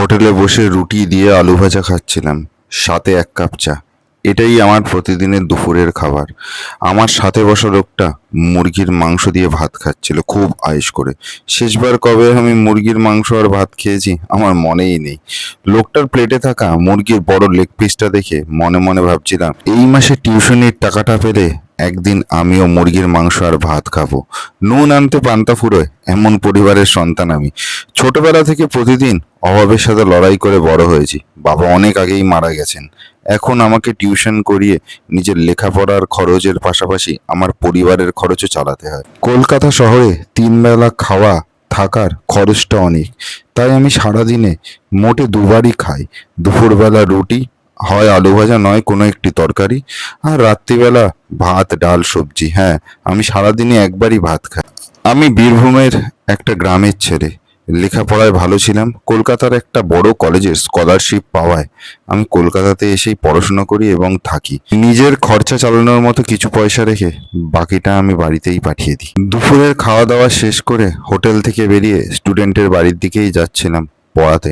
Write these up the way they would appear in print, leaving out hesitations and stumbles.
হোটেলে বসে রুটি দিয়ে আলু ভাজা খাচ্ছিলাম, সাথে এক কাপ চা। এটাই আমার প্রতিদিনের দুপুরের খাবার। আমার সাথে বসা লোকটা মুরগির মাংস দিয়ে ভাত খাচ্ছিল খুব আয়েশ করে। শেষবার কবে আমি মুরগির মাংস আর ভাত খেয়েছি আমার মনেই নেই। লোকটার প্লেটে থাকা মুরগির বড় লেগ পিসটা দেখে মনে মনে ভাবছিলাম, এই মাসে টিউশনির টাকাটা পেলে একদিন আমিও মুরগির মাংস আর ভাত খাবো। নুন আনতে পান্তা ফুরোয় এমন পরিবারের সন্তান আমি। ছোটবেলা থেকে প্রতিদিন অভাবের সাথে লড়াই করে বড় হয়েছি। বাবা অনেক আগেই মারা গেছেন। এখন আমাকে টিউশন করিয়ে নিজের লেখাপড়ার খরচের পাশাপাশি আমার পরিবারের খরচও চালাতে হয়। কলকাতা শহরে 3 বেলা খাওয়া থাকার খরচটা অনেক, তাই আমি সারাদিনে মোটে দুবারই খাই। দুপুরবেলা রুটি, হয় আলু ভাজা নয় কোনো একটি তরকারি, আর রাত্রিবেলা ভাত ডাল সবজি। হ্যাঁ, আমি সারাদিনে একবারই ভাত খাই। আমি বীরভূমের একটা গ্রামের ছেলে। লেখাপড়ায় ভালো ছিলাম। কলকাতার একটা বড় কলেজের স্কলারশিপ পাওয়ায় আমি কলকাতাতে এসেই পড়াশোনা করি এবং থাকি। নিজের খরচা চালানোর মতো কিছু পয়সা রেখে বাকিটা আমি বাড়িতেই পাঠিয়ে দিই। দুপুরের খাওয়া দাওয়া শেষ করে হোটেল থেকে বেরিয়ে স্টুডেন্টের বাড়ির দিকেই যাচ্ছিলাম পড়াতে।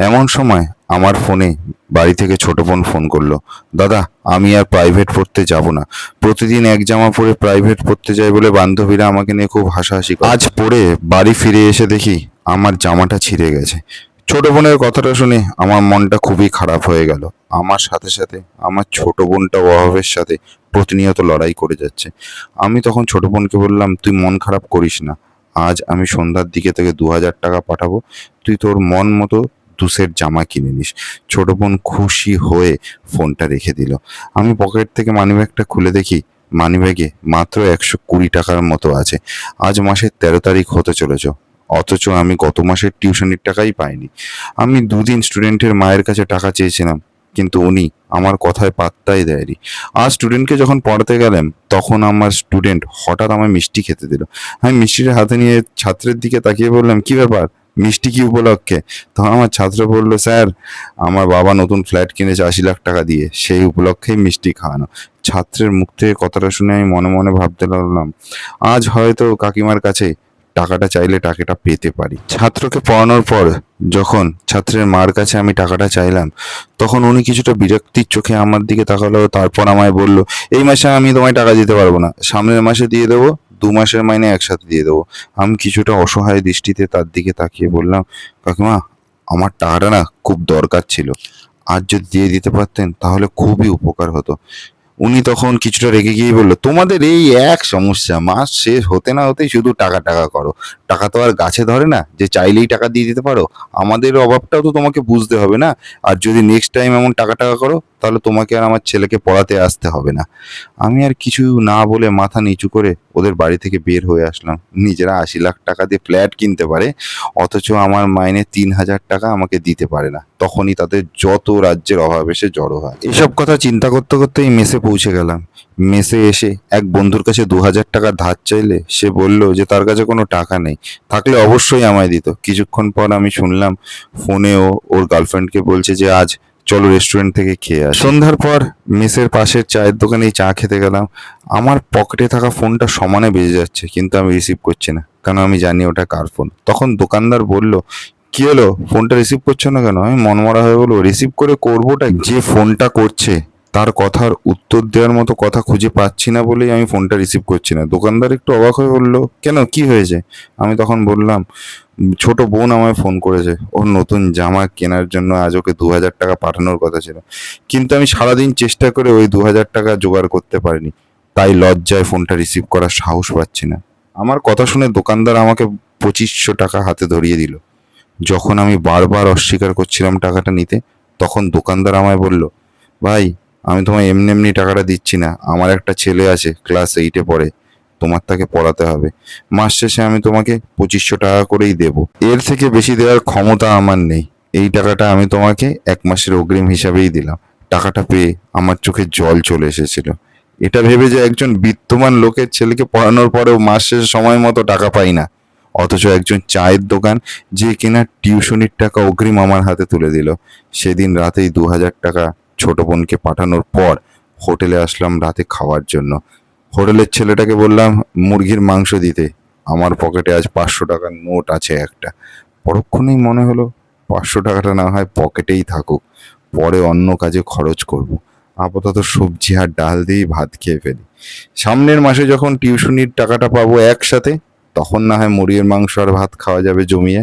এমন সময় আমার ফোনে বাড়ি থেকে ছোট বোন ফোন করলো। দাদা, আমি আর প্রাইভেট পড়তে যাব না। প্রতিদিন এক জামা পরে প্রাইভেট পড়তে যাই বলে বান্ধবীরা আমাকে নিয়ে খুব হাসাহাসি করে। আজ পড়ে বাড়ি ফিরে এসে দেখি আমার জামাটা ছিঁড়ে গেছে। ছোট বোনের কথাটা শুনে আমার মনটা খুবই খারাপ হয়ে গেল। আমার সাথে সাথে আমার ছোট বোনটা অভাবের সাথে প্রতিনিয়ত লড়াই করে যাচ্ছে। আমি তখন ছোট বোনকে বললাম, তুই মন খারাপ করিস না। আজ আমি সন্ধ্যার দিকে তোকে 2,000 টাকা পাঠাবো। তুই তোর মন মতো 2 সেট জামা কিনে নিস। ছোট বোন খুশি হয়ে ফোনটা রেখে দিল। আমি পকেট থেকে মানিব্যাগটা খুলে দেখি মানিব্যাগে মাত্র 120 টাকার মতো আছে। আজ মাসের 13 তারিখ হতে চলেছে, অথচ আমি গত মাসের টিউশনির টাকাই পাইনি। আমি 2 দিন স্টুডেন্টের মায়ের কাছে টাকা চেয়েছিলাম, কিন্তু উনি আমার কথায় পাত্তাই দেয়নি। আজ স্টুডেন্টকে যখন পড়াতে গেলাম তখন আমার স্টুডেন্ট হঠাৎ আমায় মিষ্টি খেতে দিল। আমি মিষ্টিটা হাতে নিয়ে ছাত্রের দিকে তাকিয়ে বললাম, কি ব্যাপার, মিষ্টি কি উপলক্ষে? তখন আমার ছাত্র বলল, স্যার, আমার বাবা নতুন ফ্ল্যাট কিনেছে 80 লাখ টাকা দিয়ে, সেই উপলক্ষেই মিষ্টি খাওয়ানো। ছাত্রের মুখ থেকে কথাটা শুনে আমি মনে মনে ভাবতে লাগলাম, আজ হয়তো কাকিমার কাছে টাকাটা চাইলে টাকাটা পেতে পারি। ছাত্রকে পড়ানোর পর যখন ছাত্রের মার কাছে আমি টাকাটা চাইলাম, তখন উনি কিছুটা বিরক্তির চোখে আমার দিকে তাকালো। তারপর আমায় বলল, এই মাসে আমি তোমায় টাকা দিতে পারবো না, সামনের মাসে দিয়ে দেবো। 2 মাসের মাইনে একসাথে দিয়ে দেবো। আমি কিছুটা অসহায় দৃষ্টিতে তার দিকে তাকিয়ে বললাম, কাকিমা, আমার টাকাটা না খুব দরকার ছিল। আজ যদি দিয়ে দিতে পারতেন তাহলে খুবই উপকার হতো। উনি তখন কিছুটা রেগে গিয়ে বলল, তোমাদের এই এক সমস্যা, মাস শেষ হতে না হতেই শুধু টাকা টাকা করো। টাকা তো আর গাছে ধরে না যে চাইলেই টাকা দিয়ে দিতে পারো। আমাদের অভাবটাও তো তোমাকে বুঝতে হবে না। আর যদি নেক্সট টাইম এমন টাকা টাকা করো তাহলে তোমাকে আর আমার ছেলেকে পড়াতে আসতে হবে না। আমি আর কিছু না বলে মাথা নিচু করে ওদের বাড়ি থেকে বের হয়ে আসলাম। নিজেরা 80 লাখ টাকা দিয়ে ফ্ল্যাট কিনতে পারে, অথচ আমার মাইনে 3,000 টাকা আমাকে দিতে পারে না। তখনই তাদের যত রাজ্যের অভাব এসে জড়ো হয়। এসব কথা চিন্তা করতে করতেই মেসে পৌঁছে গেলাম। মেসে এসে এক বন্ধুর কাছে 2,000 টাকা ধার চাইলে সে বলল যে তার কাছে কোনো টাকা নেই, থাকলে অবশ্যই আমায় দিত। কিছুক্ষণ পর আমি শুনলাম ফোনেও ওর গার্লফ্রেন্ডকে বলছে যে আজ চলো রেস্টুরেন্ট থেকে খেয়ে আসি। সন্ধ্যার পর মেসের পাশের চায়ের দোকানেই চা খেতে গেলাম। আমার পকেটে থাকা ফোনটা সমানে বেজে যাচ্ছে, কিন্তু আমি রিসিভ করছি না, কারণ আমি জানি ওটা কার ফোন। তখন দোকানদার বলল, কি হলো, ফোনটা রিসিভ করছো না কেন? আমি মনমরা হয়ে বলবো, রিসিভ করে করবোটা কি? যে ফোনটা করছে তার কথার উত্তর দেওয়ার মতো কথা খুঁজে পাচ্ছি না বলেই আমি ফোনটা রিসিভ করছি না। দোকানদার একটু অবাক হয়ে বলল, কেন, কি হয়েছে? আমি তখন বললাম, ছোট বোন আমায় ফোন করেছে, ওর নতুন জামা কেনার জন্য আজ ওকে 2,000 টাকা পাঠানোর কথা ছিল, কিন্তু আমি সারাদিন চেষ্টা করে ওই 2,000 টাকা জোগাড় করতে পারিনি, তাই লজ্জায় ফোনটা রিসিভ করার সাহস পাচ্ছি না। আমার কথা শুনে দোকানদার আমাকে 2,500 টাকা হাতে ধরিয়ে দিল। যখন আমি বারবার অস্বীকার করছিলাম টাকাটা নিতে, তখন দোকানদার আমায় বলল, ভাই, আমি তোমায় এমনি এমনি টাকাটা দিচ্ছি না। আমার একটা ছেলে আছে, ক্লাস 8-এ পড়ে, তোমার তাকে পড়াতে হবে। মাস শেষে আমি তোমাকে 2,500 টাকা করেই দেব, এর থেকে বেশি দেওয়ার ক্ষমতা আমার নেই। এই টাকাটা আমি তোমাকে 1 মাসের অগ্রিম হিসাবেই দিলাম। টাকাটা পেয়ে আমার চোখে জল চলে এসেছিল। এটা ভেবে যে একজন বিত্তমান লোকের ছেলেকে পড়ানোর পরেও মাস শেষে সময় মতো টাকা পাই না, অথচ একজন চায়ের দোকান যে কিনা টিউশনির টাকা অগ্রিম আমার হাতে তুলে দিল। সেদিন রাতেই 2,000 টাকা ছোট বোনকে পাঠানোর পর হোটেলে আসলাম রাতে খাওয়ার জন্য। হোটেলের ছেলেটাকে বললাম মুরগির মাংস দিতে। আমার পকেটে আজ 500 টাকার নোট আছে একটা। পরক্ষণেই মনে হলো 500 টাকাটা না হয় পকেটেই থাকুক, পরে অন্য কাজে খরচ করব। আপাতত সবজি আর ডাল দিয়েই ভাত খেয়ে ফেলি। সামনের মাসে যখন টিউশনির টাকাটা পাবো একসাথে, তখন না হয় মুরগির মাংস আর ভাত খাওয়া যাবে জমিয়ে।